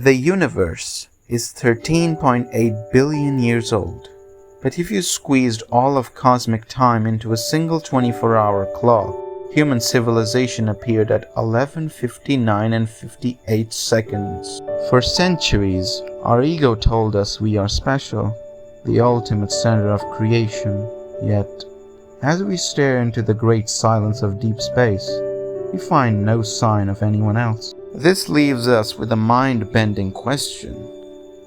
The universe is 13.8 billion years old, but if you squeezed all of cosmic time into a single 24-hour clock, human civilization appeared at 11:59 and 58 seconds. For centuries, our ego told us we are special, the ultimate center of creation. Yet, as we stare into the great silence of deep space, we find no sign of anyone else. This leaves us with a mind-bending question.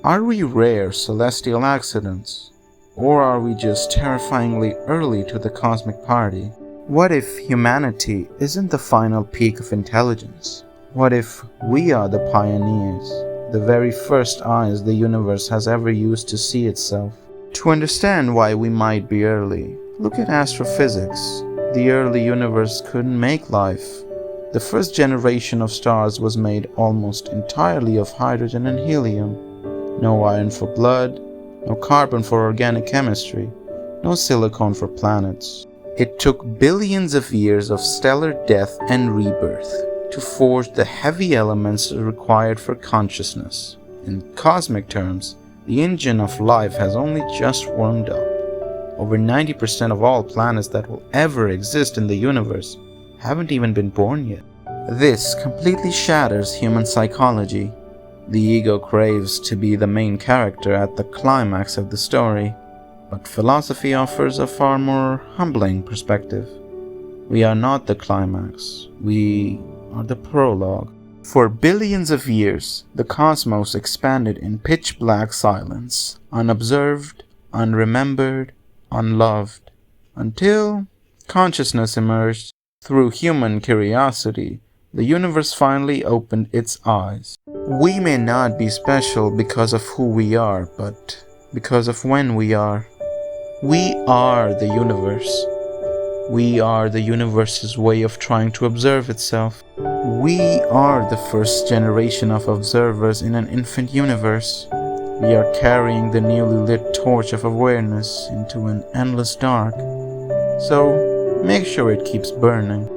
Are we rare celestial accidents? Or are we just terrifyingly early to the cosmic party? What if humanity isn't the final peak of intelligence? What if we are the pioneers, the very first eyes the universe has ever used to see itself? To understand why we might be early, look at astrophysics. The early universe couldn't make life. The first generation of stars was made almost entirely of hydrogen and helium. No iron for blood, no carbon for organic chemistry, no silicon for planets. It took billions of years of stellar death and rebirth to forge the heavy elements required for consciousness. In cosmic terms, the engine of life has only just warmed up. Over 90% of all planets that will ever exist in the universe haven't even been born yet. This completely shatters human psychology. The ego craves to be the main character at the climax of the story, but philosophy offers a far more humbling perspective. We are not the climax, we are the prologue. For billions of years, the cosmos expanded in pitch-black silence, unobserved, unremembered, unloved, until consciousness emerged. Through human curiosity, the universe finally opened its eyes. We may not be special because of who we are, but because of when we are. We are the universe. We are the universe's way of trying to observe itself. We are the first generation of observers in an infant universe. We are carrying the newly lit torch of awareness into an endless dark. So, make sure it keeps burning.